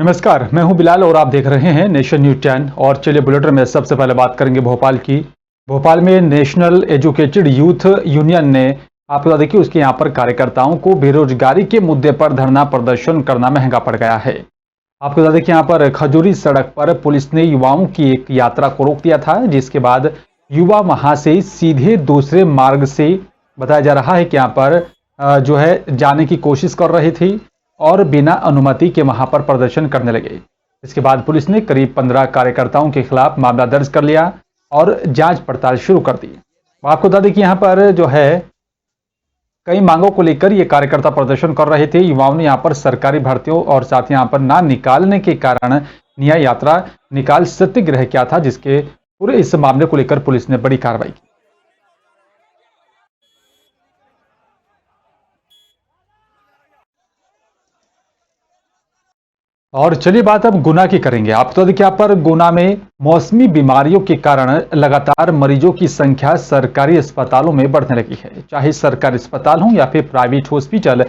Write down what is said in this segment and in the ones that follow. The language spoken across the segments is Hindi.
नमस्कार, मैं हूं बिलाल और आप देख रहे हैं नेशन न्यूज 10। और चलिए बुलेटिन में सबसे पहले बात करेंगे भोपाल की। भोपाल में नेशनल एजुकेटेड यूथ यूनियन ने आपको बता दें कि उसके यहां पर कार्यकर्ताओं को बेरोजगारी के मुद्दे पर धरना प्रदर्शन करना महंगा पड़ गया है। आपको बता दें कि यहां पर खजूरी सड़क पर पुलिस ने युवाओं की एक यात्रा को रोक दिया था, जिसके बाद युवा वहां से सीधे दूसरे मार्ग से बताया जा रहा है कि यहां पर जाने की कोशिश कर रही थी और बिना अनुमति के वहां पर प्रदर्शन करने लगे। इसके बाद पुलिस ने करीब 15 कार्यकर्ताओं के खिलाफ मामला दर्ज कर लिया और जांच पड़ताल शुरू कर दी। आपको बता दें कि यहां पर कई मांगों को लेकर ये कार्यकर्ता प्रदर्शन कर रहे थे। युवाओं ने यहां पर सरकारी भर्तियों और साथ ही यहां पर ना निकालने के कारण न्याय यात्रा निकाल सत्याग्रह किया था, जिसके पूरे इस मामले को लेकर पुलिस ने बड़ी कार्रवाई की। और चलिए बात अब गुना की करेंगे। आप तो देखिए, यहाँ पर गुना में मौसमी बीमारियों के कारण लगातार मरीजों की संख्या सरकारी अस्पतालों में बढ़ने लगी है। चाहे सरकारी अस्पताल हो या फिर प्राइवेट हॉस्पिटल,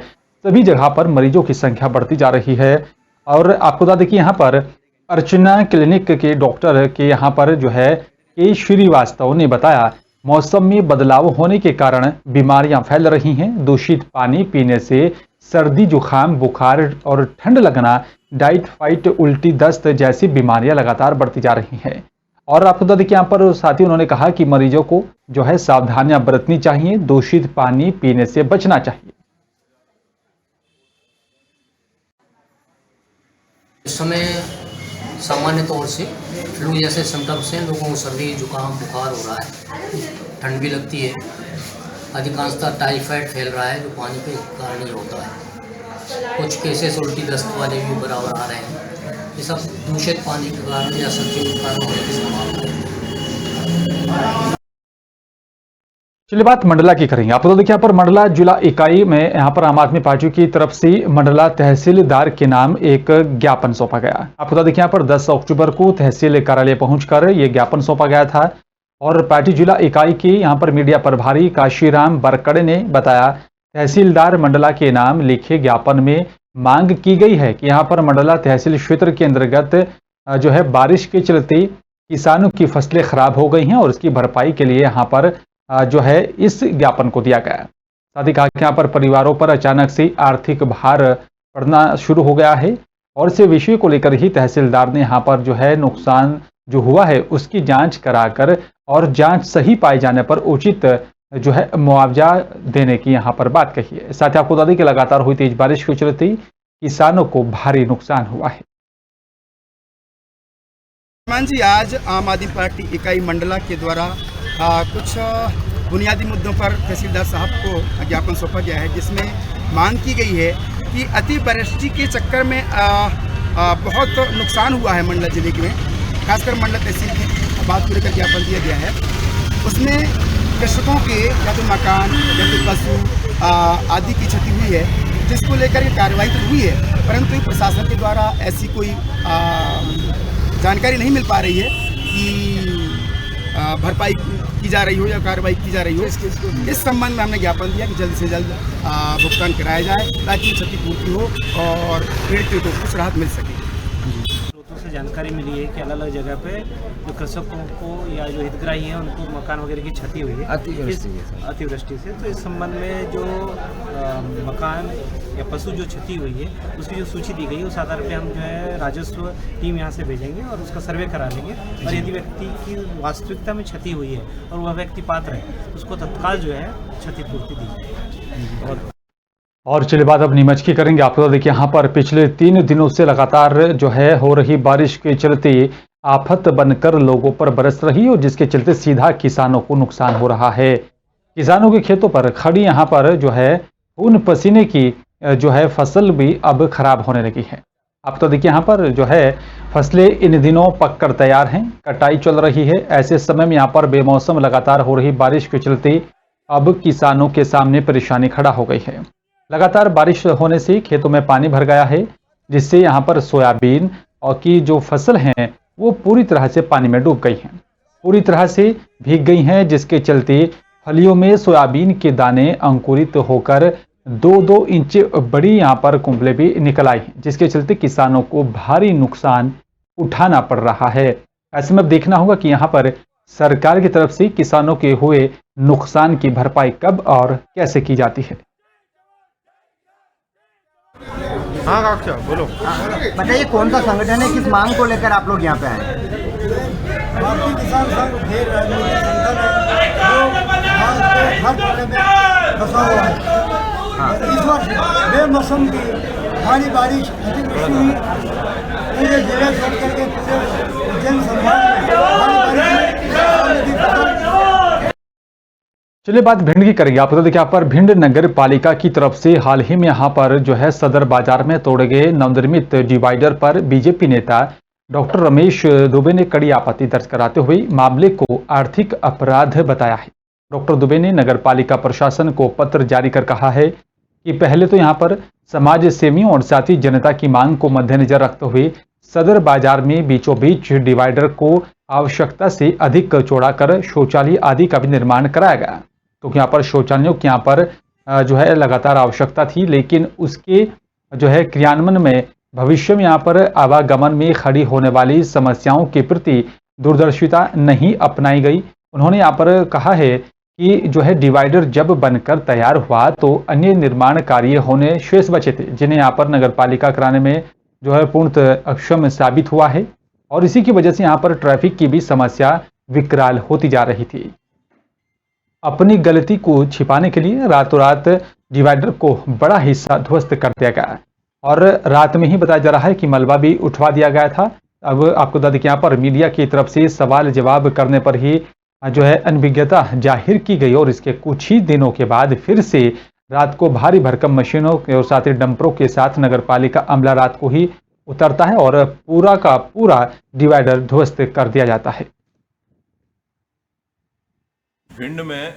सभी जगह पर मरीजों की संख्या बढ़ती जा रही है। और आपको बता दें कि यहाँ पर अर्चना क्लिनिक के डॉक्टर के यहाँ पर के श्रीवास्तव ने बताया, मौसम में बदलाव होने के कारण बीमारियां फैल रही हैं। दूषित पानी पीने से सर्दी, जुकाम, बुखार और ठंड लगना, डाइफाइड, उल्टी, दस्त जैसी बीमारियां लगातार बढ़ती जा रही हैं। और आपको बता दें कि यहाँ पर साथ ही उन्होंने कहा कि मरीजों को सावधानियां बरतनी चाहिए, दूषित पानी पीने से बचना चाहिए। इस समय सामान्य तौर से फ्लू जैसे सिम्टम्स से लोगों को सर्दी, जुकाम, बुखार हो रहा है, ठंड भी लगती है। अधिकांशतः टाइफाइड फैल रहा है, जो पानी के कारण ही होता है। कुछ केसेस उल्टी, दस्त वाले भी बराबर आ रहे हैं। ये सब दूषित पानी के कारण या सर्दी के कारण होने की संभावना है। चलिए बात मंडला की करेंगे। आप तो देखिए, यहाँ पर मंडला जिला इकाई में यहाँ पर आम आदमी पार्टी की तरफ से मंडला तहसीलदार के नाम एक ज्ञापन सौंपा गया। आपको तो देखिए, यहाँ पर 10 अक्टूबर को तहसील कार्यालय पहुंचकर यह ज्ञापन सौंपा गया था। और पार्टी जिला इकाई के यहाँ पर मीडिया प्रभारी काशीराम बरकड़े ने बताया, तहसीलदार मंडला के नाम लिखे ज्ञापन में मांग की गई है कि यहाँ पर मंडला तहसील क्षेत्र के अंतर्गत बारिश के चलते किसानों की फसलें खराब हो गई हैं और इसकी भरपाई के लिए यहाँ पर इस ज्ञापन को दिया गया। साथ ही कहा कि यहाँ पर परिवारों पर अचानक से आर्थिक भार पड़ना शुरू हो गया है और इस विषय को लेकर ही तहसीलदार ने यहाँ पर नुकसान जो हुआ है उसकी जांच कराकर और जांच सही पाए जाने पर उचित मुआवजा देने की यहाँ पर बात कही है। साथ ही आपको बता दें कि लगातार हुई तेज बारिश के चलते किसानों को भारी नुकसान हुआ है। जी, आज आम आदमी पार्टी इकाई मंडला के द्वारा कुछ बुनियादी मुद्दों पर तहसीलदार साहब को ज्ञापन सौंपा गया है, जिसमें मांग की गई है कि अतिवृष्टि के चक्कर में बहुत नुकसान हुआ है मंडला जिले में, खासकर मंडला तहसील की बात को लेकर ज्ञापन दिया गया है। उसमें कृषकों के या तो मकान या तो पशु आदि की क्षति हुई है, जिसको लेकर ये कार्रवाई तो हुई है, परंतु प्रशासन के द्वारा ऐसी कोई जानकारी नहीं मिल पा रही है कि भरपाई की जा रही हो या कार्रवाई की जा रही हो। इस संबंध में हमने ज्ञापन दिया कि जल्द से जल्द भुगतान कराया जाए, ताकि क्षतिपूर्ति हो और पीड़ितों को कुछ राहत मिल सके। से जानकारी मिली है कि अलग अलग जगह पे जो कृषकों को या जो हितग्राही हैं उनको मकान वगैरह की क्षति हुई है अतिवृष्टि से। तो इस संबंध में जो मकान या पशु जो क्षति हुई है उसकी जो सूची दी गई है, उस आधार पे हम राजस्व टीम यहाँ से भेजेंगे और उसका सर्वे करा लेंगे। और यदि व्यक्ति की वास्तविकता में क्षति हुई है और वह व्यक्ति पात्र है, उसको तत्काल क्षतिपूर्ति दी जाएगी। और चलिए बात अब नीमच की करेंगे। आपको देखिए, यहाँ पर पिछले 3 दिनों से लगातार हो रही बारिश के चलते आफत बनकर लोगों पर बरस रही और जिसके चलते सीधा किसानों को नुकसान हो रहा है। किसानों के खेतों पर खड़ी यहाँ पर खून पसीने की फसल भी अब खराब होने लगी है। आप तो देखिए, यहाँ पर फसलें इन दिनों पककर तैयार हैं, कटाई चल रही है। ऐसे समय में यहाँ पर बेमौसम लगातार हो रही बारिश के चलते अब किसानों के सामने परेशानी खड़ा हो गई है। लगातार बारिश होने से खेतों में पानी भर गया है, जिससे यहाँ पर सोयाबीन और की जो फसल हैं वो पूरी तरह से पानी में डूब गई हैं, पूरी तरह से भीग गई हैं, जिसके चलते फलियों में सोयाबीन के दाने अंकुरित होकर 2-2 इंच बड़ी यहाँ पर कुंबलें भी निकल आई हैं, जिसके चलते किसानों को भारी नुकसान उठाना पड़ रहा है। ऐसे में अब देखना होगा कि यहाँ पर सरकार की तरफ से किसानों के हुए नुकसान की भरपाई कब और कैसे की जाती है। हाँ कक्षा बोलो। बताइए कौन सा संगठन है, किस मांग को लेकर आप लोग यहाँ पे आए हैं? भारतीय किसान संघ ढेर राजनीतिक संगठन है जो भारत के हर कोने में फंसा हुआ है। इस वर्ष बेमौसम की भारी बारिश अतिवृष्टि हुई, पूरे जिले छोड़ करके पूरे उज्जैन संभाग में भारी बारिश हुई। चलिए बात भिंड की करेंगे। आपको तो देखिए यहाँ पर भिंड नगर पालिका की तरफ से हाल ही में यहाँ पर जो है सदर बाजार में तोड़े गए नवनिर्मित डिवाइडर पर बीजेपी नेता डॉक्टर रमेश दुबे ने कड़ी आपत्ति दर्ज कराते हुए मामले को आर्थिक अपराध बताया है। डॉक्टर दुबे ने नगर पालिका प्रशासन को पत्र जारी कर कहा है कि पहले तो यहाँ पर समाज सेवियों और साथ ही जनता की मांग को मद्देनजर रखते हुए सदर बाजार में बीचों बीच डिवाइडर को आवश्यकता से अधिक चौड़ा कर शौचालय आदि का भी निर्माण कराया गया, क्योंकि यहाँ पर शौचालयों की यहाँ पर जो है लगातार आवश्यकता थी, लेकिन उसके जो है क्रियान्वयन में भविष्य में यहाँ पर आवागमन में खड़ी होने वाली समस्याओं के प्रति दूरदर्शिता नहीं अपनाई गई। उन्होंने यहाँ पर कहा है कि जो है डिवाइडर जब बनकर तैयार हुआ तो अन्य निर्माण कार्य होने शेष बचे थे, जिन्हें यहाँ पर नगर पालिका कराने में जो है पूर्णतः अक्षम साबित हुआ है, और इसी की वजह से यहाँ पर ट्रैफिक की भी समस्या विकराल होती जा रही थी। अपनी गलती को छिपाने के लिए रातों रात डिवाइडर को बड़ा हिस्सा ध्वस्त कर दिया गया और रात में ही बताया जा रहा है कि मलबा भी उठवा दिया गया था। अब आपको बता दें कि यहाँ पर मीडिया की तरफ से सवाल जवाब करने पर ही जो है अनभिज्ञता जाहिर की गई और इसके कुछ ही दिनों के बाद फिर से रात को भारी भरकम मशीनों और साथ ही डंपरों के साथ नगर पालिका अमला रात को ही उतरता है और पूरा का पूरा डिवाइडर ध्वस्त कर दिया जाता है। भिंड में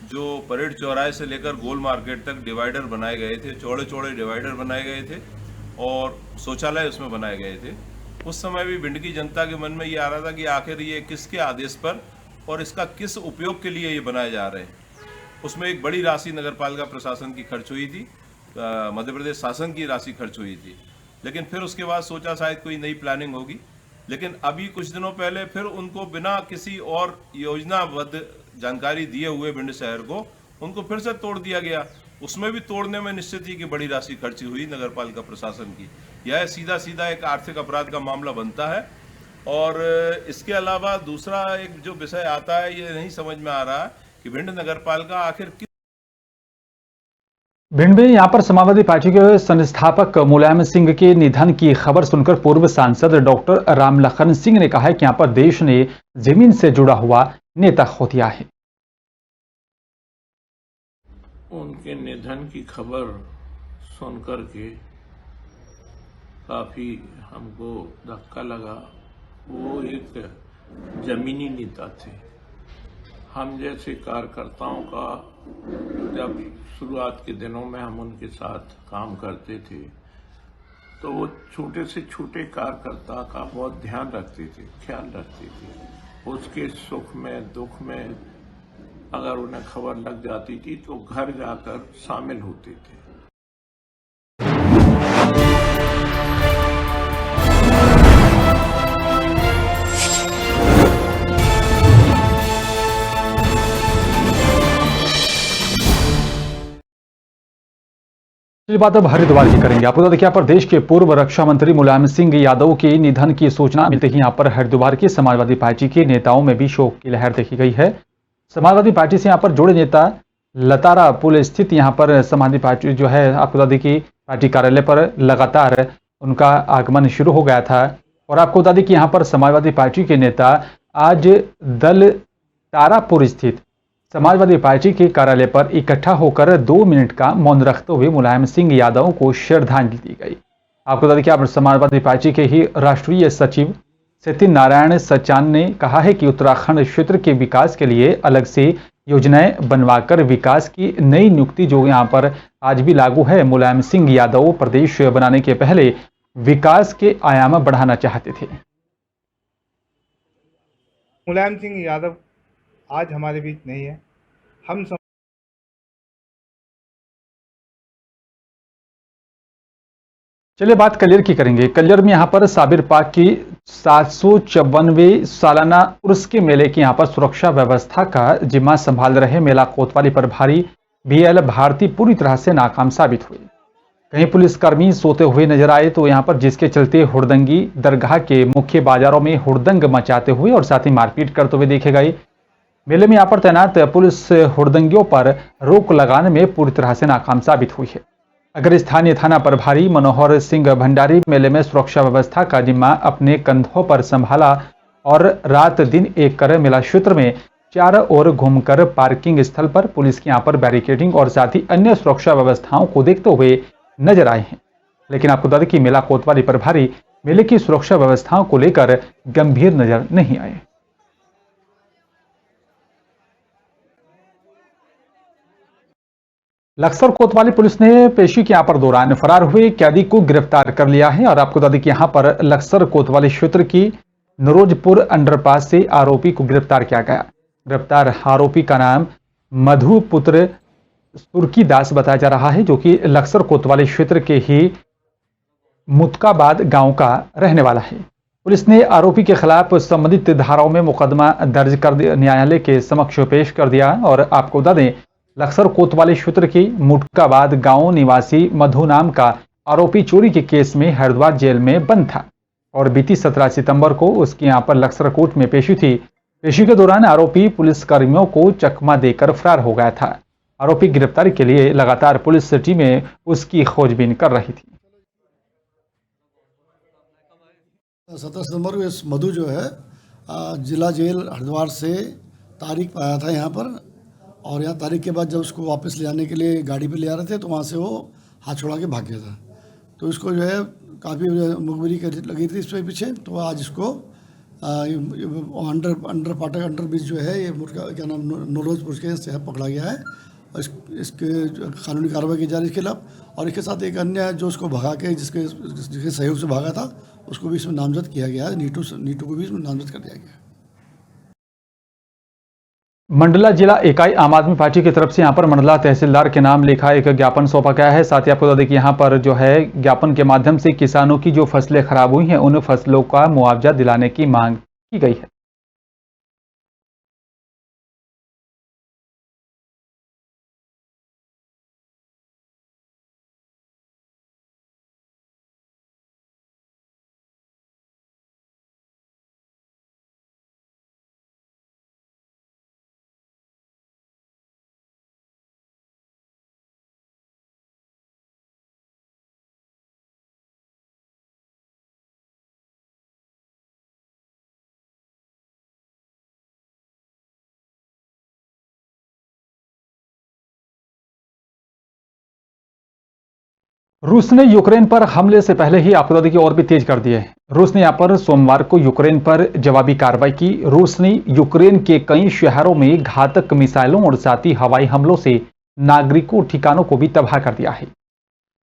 जो परेड चौराहे से लेकर गोल मार्केट तक डिवाइडर बनाए गए थे, चौड़े चौड़े डिवाइडर बनाए गए थे और शौचालय उसमें बनाए गए थे। उस समय भी भिंड की जनता के मन में ये आ रहा था कि आखिर ये किसके आदेश पर और इसका किस उपयोग के लिए ये बनाए जा रहे हैं। उसमें एक बड़ी राशि नगरपालिका प्रशासन की खर्च हुई थी, मध्य प्रदेश शासन की राशि खर्च हुई थी, लेकिन फिर उसके बाद सोचा शायद कोई नई प्लानिंग होगी, लेकिन अभी कुछ दिनों पहले फिर उनको बिना किसी और योजनाबद्ध जानकारी दिए हुए भिंड शहर को उनको फिर से तोड़ दिया गया। उसमें भी तोड़ने में निश्चित ही कि बड़ी राशि खर्च हुई नगरपालिका प्रशासन की। यह सीधा सीधा एक आर्थिक अपराध का मामला बनता है। और इसके अलावा दूसरा एक जो विषय आता है, ये नहीं समझ में आ रहा कि भिंड नगरपालिका आखिर भिंड में यहाँ पर समाजवादी पार्टी के संस्थापक मुलायम सिंह के निधन की खबर सुनकर पूर्व सांसद डॉक्टर रामलखन सिंह ने कहा है कि यहाँ पर देश ने जमीन से जुड़ा हुआ नेता खो दिया है। उनके निधन की खबर सुनकर के काफी हमको धक्का लगा। वो एक जमीनी नेता थे। हम जैसे कार्यकर्ताओं का जब शुरुआत के दिनों में हम उनके साथ काम करते थे तो वो छोटे से छोटे कार्यकर्ता का बहुत ध्यान रखते थे, ख्याल रखते थे। उसके सुख में दुख में अगर उन्हें खबर लग जाती थी तो घर जाकर शामिल होते थे। चलिए बात अब हरिद्वार की करेंगे। आपको देखिए यहाँ पर देश के पूर्व रक्षा मंत्री मुलायम सिंह यादव के निधन की सूचना मिलते ही यहाँ पर हरिद्वार की समाजवादी पार्टी के नेताओं में भी शोक की लहर देखी गई है। समाजवादी पार्टी से यहाँ पर जुड़े नेता लतारा पुल स्थित यहाँ पर समाजवादी पार्टी जो है आपको बता दें कि पार्टी कार्यालय पर लगातार उनका आगमन शुरू हो गया था और आपको बता दें कि यहाँ पर समाजवादी पार्टी के नेता आज दल तारापुर स्थित समाजवादी पार्टी के कार्यालय पर इकट्ठा होकर 2 मिनट का मौन रखते हुए मुलायम सिंह यादव को श्रद्धांजलि दी गई। आपको बता दें कि समाजवादी पार्टी के ही राष्ट्रीय सचिव सत्यनारायण सचान ने कहा है कि उत्तराखंड क्षेत्र के विकास के लिए अलग से योजनाएं बनवाकर विकास की नई नियुक्ति जो यहाँ पर आज भी लागू है। मुलायम सिंह यादव प्रदेश बनाने के पहले विकास के आयाम बढ़ाना चाहते थे। मुलायम सिंह यादव आज हमारे बीच नहीं है। हम चलिए बात कलियर की करेंगे। कलियर में यहाँ पर साबिर पाक की 754वें सालाना उर्स के मेले की यहाँ पर सुरक्षा व्यवस्था का जिम्मा संभाल रहे मेला कोतवाली प्रभारी BL भारती पूरी तरह से नाकाम साबित हुए। कहीं पुलिसकर्मी सोते हुए नजर आए तो यहाँ पर जिसके चलते हुड़दंगी दरगाह के मुख्य बाजारों में हुड़दंग मचाते हुए और साथ ही मारपीट करते हुए देखे गए। मेले में यहाँ पर तैनात पुलिस हुड़दंगियों पर रोक लगाने में पूरी तरह से नाकाम साबित हुई है। अगर स्थानीय थाना प्रभारी मनोहर सिंह भंडारी मेले में सुरक्षा व्यवस्था का जिम्मा अपने कंधों पर संभाला और रात दिन एक कर मेला क्षेत्र में चारों ओर घूमकर पार्किंग स्थल पर पुलिस के यहाँ पर बैरिकेडिंग और साथ ही अन्य सुरक्षा व्यवस्थाओं को देखते हुए नजर आए हैं। लेकिन आपको बता दें कि मेला कोतवाली प्रभारी मेले की सुरक्षा व्यवस्थाओं को लेकर गंभीर नजर नहीं आए। लक्सर कोतवाली पुलिस ने पेशी के यहाँ पर दौरान फरार हुए कैदी को गिरफ्तार कर लिया है और आपको बता दें कि यहाँ पर लक्सर कोतवाली क्षेत्र की नरोजपुर अंडरपास से आरोपी को गिरफ्तार किया गया। गिरफ्तार आरोपी का नाम मधु पुत्र सुर्की दास बताया जा रहा है, जो कि लक्सर कोतवाली क्षेत्र के ही मुतकाबाद गांव का रहने वाला है। पुलिस ने आरोपी के खिलाफ संबंधित धाराओं में मुकदमा दर्ज कर न्यायालय के समक्ष पेश कर दिया और आपको बता दें लक्सर कोतवाली क्षेत्र की मुटकाबाद गांव निवासी मधु नाम का आरोपी चोरी के केस में हरिद्वार जेल में बंद था और बीती 17 सितंबर को उसके यहां पर लक्सर कोर्ट में पेशी थी। पेशी के दौरान आरोपी पुलिसकर्मियों को चकमा देकर फरार हो गया था। आरोपी गिरफ्तारी के लिए लगातार पुलिस टीमें उसकी खोजबीन कर रही थी। 17 सितंबर को इस मधु जो है जिला जेल हरिद्वार से तारीख पाया था यहाँ पर, और यहाँ तारीख के बाद जब उसको वापस ले आने के लिए गाड़ी पे ले आ रहे थे तो वहाँ से वो हाथ छोड़ा के भाग गया था। तो इसको जो है काफ़ी मुखबिरी लगी थी इस पर पीछे, तो आज इसको अंडर फाटक अंडर ब्रिज जो है ये क्या नाम नरोजपुर के से पकड़ा गया है और इसके कानूनी कार्रवाई की जा रही है इसके खिलाफ। और इसके साथ एक अन्य जो उसको भगा के जिसके सहयोग से भागा था उसको भी इसमें नामजद किया गया है। नीटू को भी इसमें नामजद कर दिया गया है। मंडला जिला इकाई आम आदमी पार्टी की तरफ से यहां पर मंडला तहसीलदार के नाम लिखा एक ज्ञापन सौंपा गया है। साथ ही आपको बता दें कि यहां पर जो है ज्ञापन के माध्यम से किसानों की जो फसलें खराब हुई हैं उन फसलों का मुआवजा दिलाने की मांग की गई है। रूस ने यूक्रेन पर हमले से पहले ही आपको की और भी तेज कर दिए। रूस ने यहां पर सोमवार को यूक्रेन पर जवाबी कार्रवाई की। रूस ने यूक्रेन के कई शहरों में घातक मिसाइलों और साथ ही हवाई हमलों से नागरिकों ठिकानों को भी तबाह कर दिया है।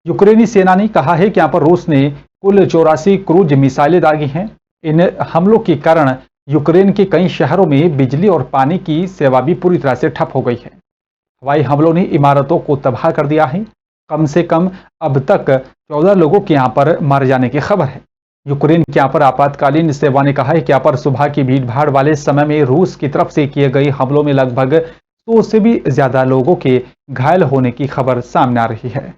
यूक्रेनी सेना ने कहा है कि यहां पर रूस ने कुल 84 क्रूज मिसाइलें दागी हैं। इन हमलों के कारण यूक्रेन के कई शहरों में बिजली और पानी की सेवा भी पूरी तरह से ठप हो गई है। हवाई हमलों ने इमारतों को तबाह कर दिया है। कम से कम अब तक 14 लोगों के यहाँ पर मारे जाने की खबर है। यूक्रेन के यहाँ पर आपातकालीन सेवा ने कहा है कि यहाँ पर सुबह की भीड़भाड़ वाले समय में रूस की तरफ से किए गए हमलों में लगभग 100 से भी ज्यादा लोगों के घायल होने की खबर सामने आ रही है।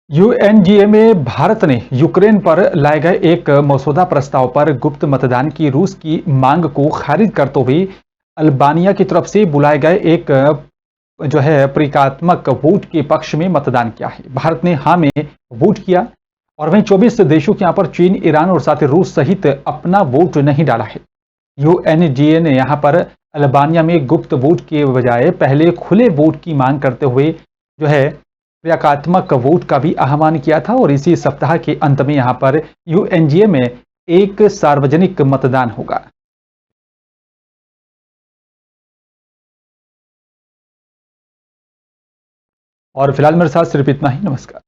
UNGA में भारत ने यूक्रेन पर लाए गए एक मसौदा प्रस्ताव पर गुप्त मतदान की रूस की मांग को खारिज करते हुए अल्बानिया की तरफ से बुलाए गए एक जो है प्रतीकात्मक वोट के पक्ष में मतदान किया है। भारत ने हाँ में वोट किया और वहीं 24 देशों के यहाँ पर चीन, ईरान और साथ ही रूस सहित अपना वोट नहीं डाला है। UNGA ने यहाँ पर अल्बानिया में गुप्त वोट के बजाय पहले खुले वोट की मांग करते हुए जो है प्रतीकात्मक वोट का भी आह्वान किया था और इसी सप्ताह के अंत में यहां पर UNGA में एक सार्वजनिक मतदान होगा। और फिलहाल मेरे साथ सिर्फ इतना ही। नमस्कार।